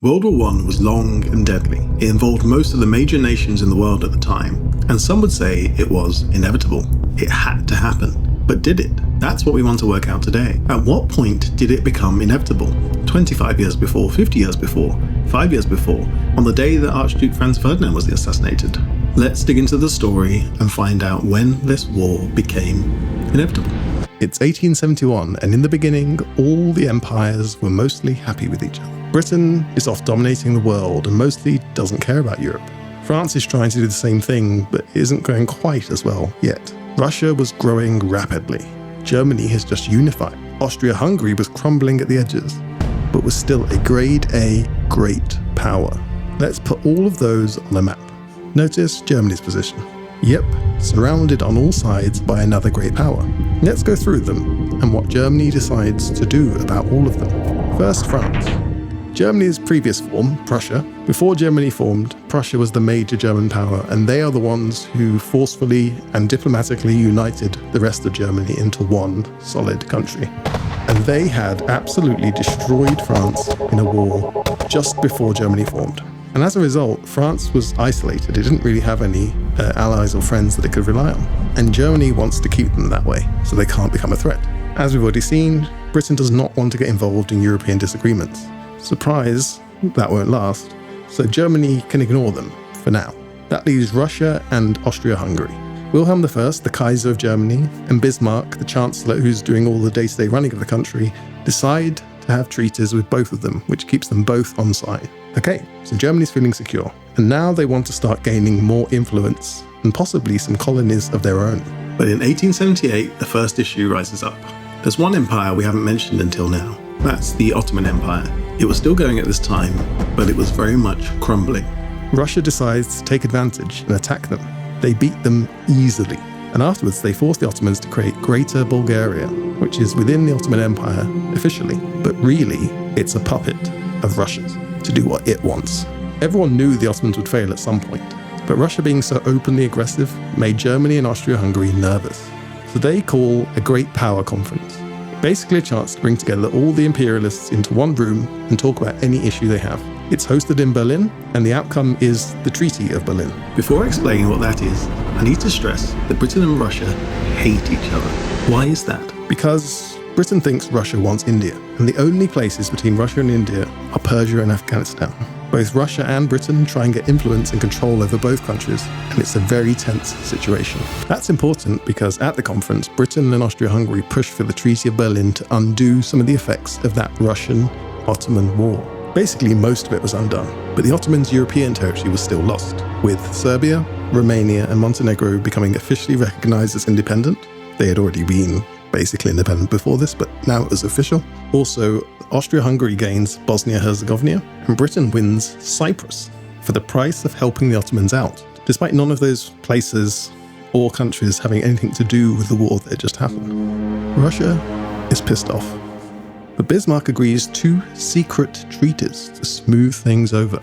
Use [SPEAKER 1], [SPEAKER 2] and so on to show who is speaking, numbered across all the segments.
[SPEAKER 1] World War I was long and deadly. It involved most of the major nations in the world at the time, and some would say it was inevitable. It had to happen. But did it? That's what we want to work out today. At what point did it become inevitable? 25 years before, 50 years before, 5 years before, on the day that Archduke Franz Ferdinand was assassinated? Let's dig into the story and find out when this war became inevitable. It's 1871, and in the beginning, all the empires were mostly happy with each other. Britain is off dominating the world and mostly doesn't care about Europe. France is trying to do the same thing, but isn't going quite as well yet. Russia was growing rapidly. Germany has just unified. Austria-Hungary was crumbling at the edges, but was still a grade A great power. Let's put all of those on a map. Notice Germany's position. Yep, surrounded on all sides by another great power. Let's go through them and what Germany decides to do about all of them. First, France. Germany's previous form, Prussia. Before Germany formed, Prussia was the major German power, and they are the ones who forcefully and diplomatically united the rest of Germany into one solid country. And they had absolutely destroyed France in a war just before Germany formed. And as a result, France was isolated. It didn't really have any allies or friends that it could rely on. And Germany wants to keep them that way, so they can't become a threat. As we've already seen, Britain does not want to get involved in European disagreements. Surprise, that won't last. So Germany can ignore them for now. That leaves Russia and Austria-Hungary. Wilhelm I, the Kaiser of Germany, and Bismarck, the Chancellor who's doing all the day-to-day running of the country, decide to have treaties with both of them, which keeps them both on side. Okay, so Germany's feeling secure, and now they want to start gaining more influence and possibly some colonies of their own. But in 1878, the first issue rises up. There's one empire we haven't mentioned until now. That's the Ottoman Empire. It was still going at this time, but it was very much crumbling. Russia decides to take advantage and attack them. They beat them easily, and afterwards they force the Ottomans to create Greater Bulgaria, which is within the Ottoman Empire officially, but really it's a puppet of Russia's to do what it wants. Everyone knew the Ottomans would fail at some point, but Russia being so openly aggressive made Germany and Austria-Hungary nervous. So they call a Great Power Conference. Basically a chance to bring together all the imperialists into one room and talk about any issue they have. It's hosted in Berlin, and the outcome is the Treaty of Berlin. Before explaining what that is, I need to stress that Britain and Russia hate each other. Why is that? Because Britain thinks Russia wants India, and the only places between Russia and India are Persia and Afghanistan. Both Russia and Britain try and get influence and control over both countries, and it's a very tense situation. That's important because at the conference, Britain and Austria-Hungary pushed for the Treaty of Berlin to undo some of the effects of that Russian-Ottoman war. Basically, most of it was undone, but the Ottomans' European territory was still lost, with Serbia, Romania, and Montenegro becoming officially recognized as independent. They had already been basically independent before this, but now it was official. Also, Austria-Hungary gains Bosnia-Herzegovina, and Britain wins Cyprus for the price of helping the Ottomans out, despite none of those places or countries having anything to do with the war that had just happened. Russia is pissed off. But Bismarck agrees 2 secret treaties to smooth things over.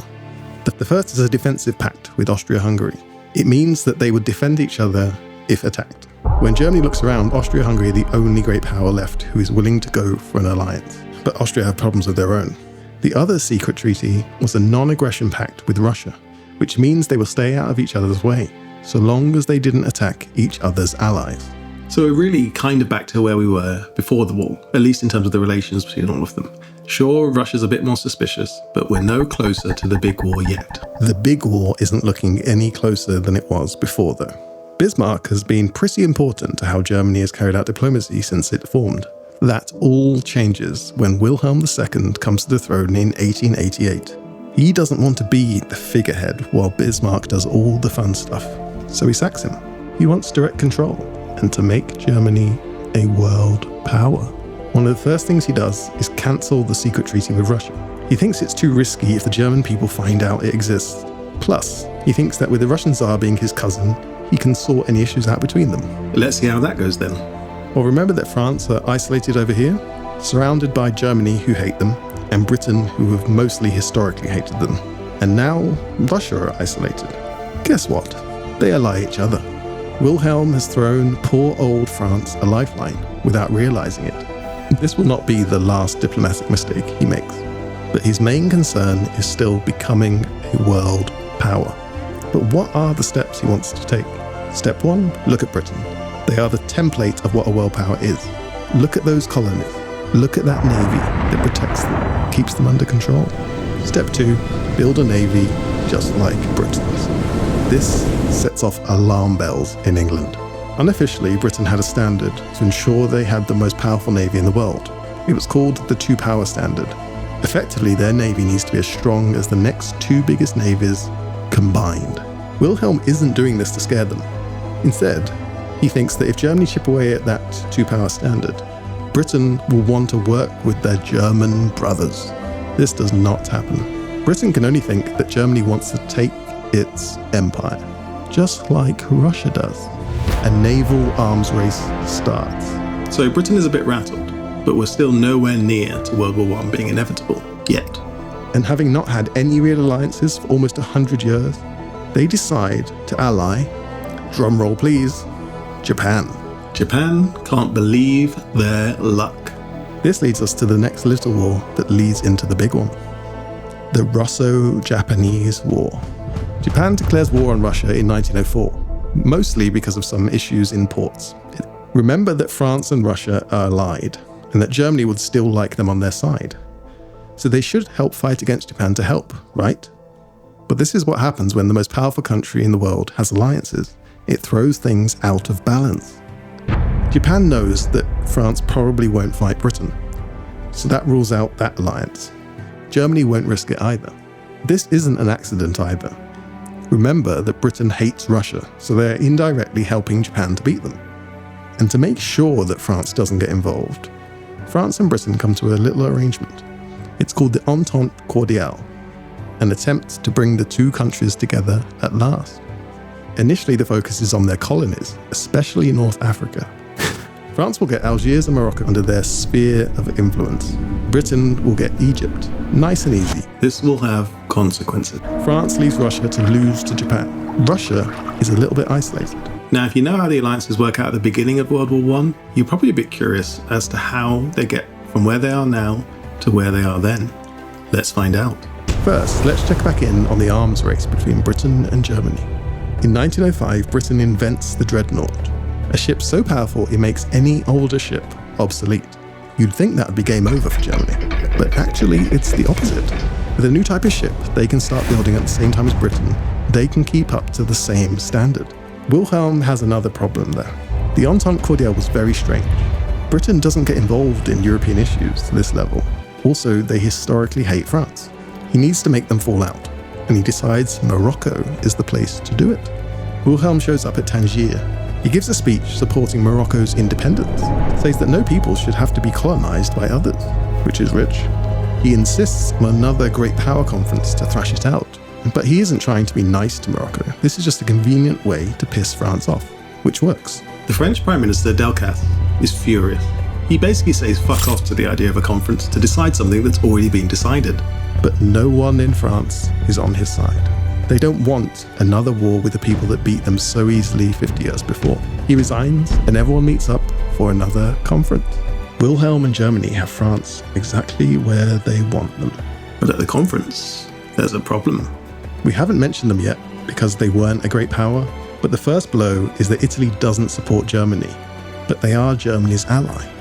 [SPEAKER 1] The first is a defensive pact with Austria-Hungary. It means that they would defend each other if attacked. When Germany looks around, Austria-Hungary are the only great power left who is willing to go for an alliance. But Austria have problems of their own. The other secret treaty was a non-aggression pact with Russia, which means they will stay out of each other's way, so long as they didn't attack each other's allies. So we're really kind of back to where we were before the war, at least in terms of the relations between all of them. Sure, Russia's a bit more suspicious, but we're no closer to the big war yet. The big war isn't looking any closer than it was before, though. Bismarck has been pretty important to how Germany has carried out diplomacy since it formed. That all changes when Wilhelm II comes to the throne in 1888. He doesn't want to be the figurehead while Bismarck does all the fun stuff, so he sacks him. He wants direct control and to make Germany a world power. One of the first things he does is cancel the secret treaty with Russia. He thinks it's too risky if the German people find out it exists. Plus, he thinks that with the Russian Tsar being his cousin, he can sort any issues out between them. Let's see how that goes then. Well, remember that France are isolated over here, surrounded by Germany who hate them, and Britain who have mostly historically hated them. And now Russia are isolated. Guess what? They ally each other. Wilhelm has thrown poor old France a lifeline without realizing it. This will not be the last diplomatic mistake he makes. but his main concern is still becoming a world power. But what are the steps he wants to take? Step 1, look at Britain. They are the template of what a world power is. Look at those colonies. Look at that navy that protects them, keeps them under control. Step 2, build a navy just like Britain's. This sets off alarm bells in England. Unofficially, Britain had a standard to ensure they had the most powerful navy in the world. It was called the two-power standard. Effectively, their navy needs to be as strong as the next two biggest navies combined. Wilhelm isn't doing this to scare them. Instead, he thinks that if Germany chip away at that two-power standard, Britain will want to work with their German brothers. This does not happen. Britain can only think that Germany wants to take its empire, just like Russia does. A naval arms race starts. So Britain is a bit rattled, but we're still nowhere near to World War I being inevitable, yet. And having not had any real alliances for almost 100 years, they decide to ally, drumroll please, Japan. Japan can't believe their luck. This leads us to the next little war that leads into the big one. The Russo-Japanese War. Japan declares war on Russia in 1904, mostly because of some issues in ports. Remember that France and Russia are allied, and that Germany would still like them on their side. So they should help fight against Japan to help, right? But this is what happens when the most powerful country in the world has alliances. It throws things out of balance. Japan knows that France probably won't fight Britain, so that rules out that alliance. Germany won't risk it either. This isn't an accident either. Remember that Britain hates Russia, so they're indirectly helping Japan to beat them. And to make sure that France doesn't get involved, France and Britain come to a little arrangement. It's called the Entente Cordiale, an attempt to bring the two countries together at last. Initially, the focus is on their colonies, especially North Africa. France will get Algiers and Morocco under their sphere of influence. Britain will get Egypt. Nice and easy. This will have consequences. France leaves Russia to lose to Japan. Russia is a little bit isolated. Now, if you know how the alliances work out at the beginning of World War I, you're probably a bit curious as to how they get from where they are now to where they are then. Let's find out. First, let's check back in on the arms race between Britain and Germany. In 1905, Britain invents the Dreadnought, a ship so powerful it makes any older ship obsolete. You'd think that would be game over for Germany, but actually it's the opposite. With a new type of ship they can start building at the same time as Britain, they can keep up to the same standard. Wilhelm has another problem there. The Entente Cordiale was very strange. Britain doesn't get involved in European issues to this level. Also, they historically hate France. He needs to make them fall out, and he decides Morocco is the place to do it. Wilhelm shows up at Tangier. He gives a speech supporting Morocco's independence, says that no people should have to be colonized by others, which is rich. He insists on another great power conference to thrash it out, but he isn't trying to be nice to Morocco. This is just a convenient way to piss France off, which works. The French Prime Minister Delcasse is furious. He basically says fuck off to the idea of a conference to decide something that's already been decided. But no one in France is on his side. They don't want another war with the people that beat them so easily 50 years before. He resigns, and everyone meets up for another conference. Wilhelm and Germany have France exactly where they want them. But at the conference, there's a problem. We haven't mentioned them yet because they weren't a great power, but the first blow is that Italy doesn't support Germany, but they are Germany's ally.